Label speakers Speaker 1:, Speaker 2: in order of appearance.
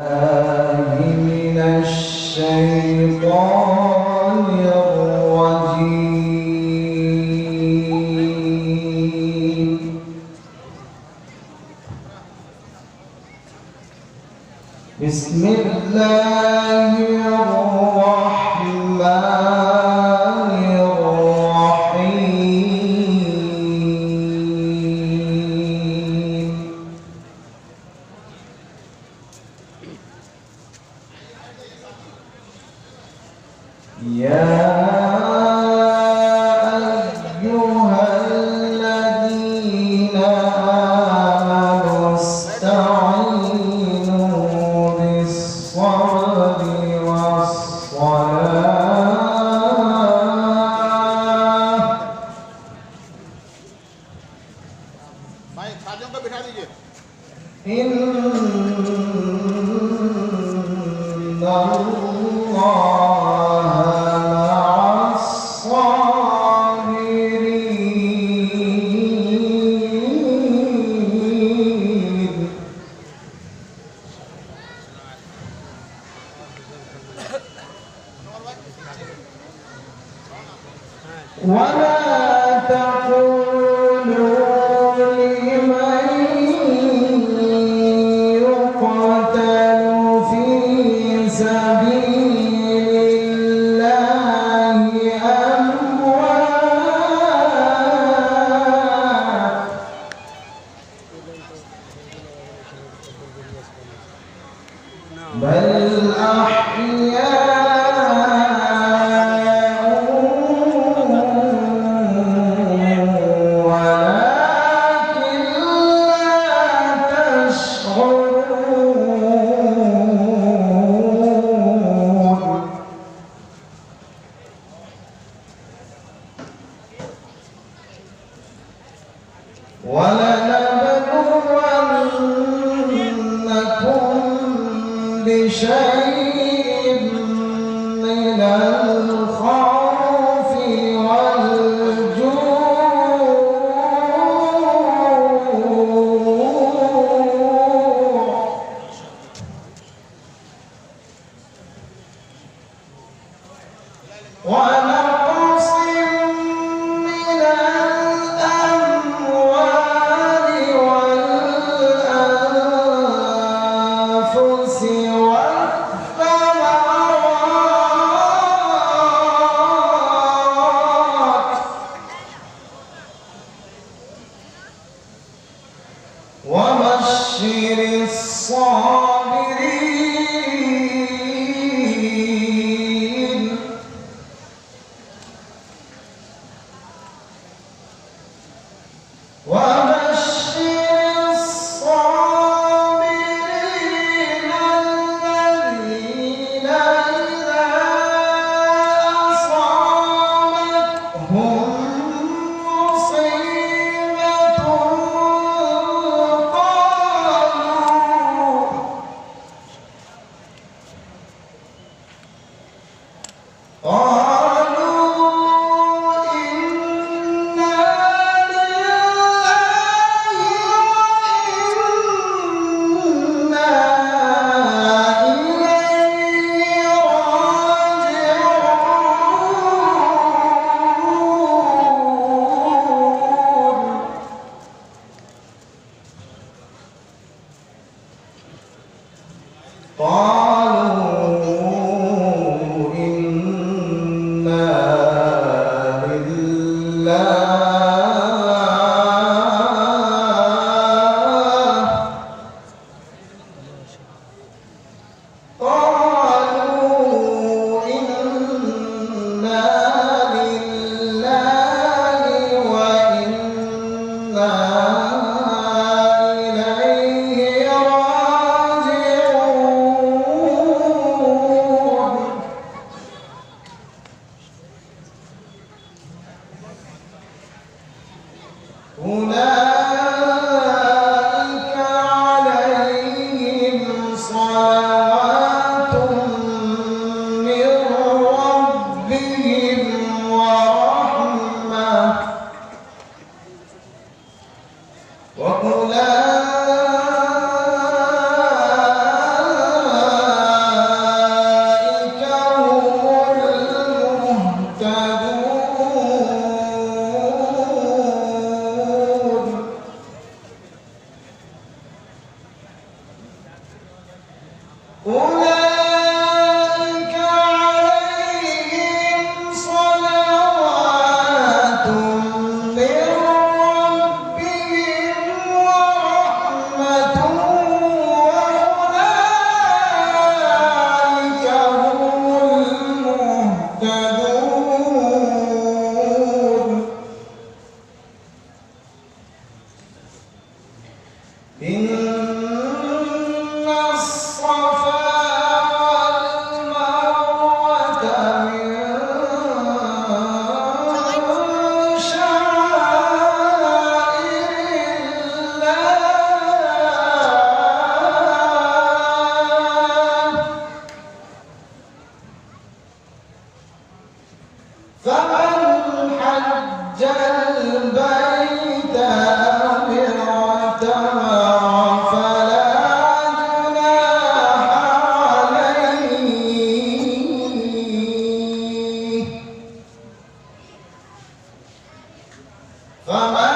Speaker 1: من الشيطان الرجيم. بسم الله الرحمن الرحيم. يا أيها الذين آمنوا استعينوا بالصبر والصلاة. إن الله ولا تقولوا لمن يقتل في سبيل الله أموات، بل أحياء ولنبلونكم بشيء من الخوف والجوع ونقص من الأموال والأنفس والثمرات وبشر الصابرين. وبشر الصابرين الذين إذا أصابتهم مصيبة قالوا إنا وأولئك أولئك عليهم صلوات من ربهم ورحمة وأولئك هم المهتدون إن الصفا والمروة من شعائر الله فمن حج البيت أو اعتمر فلا جناح عليه فمن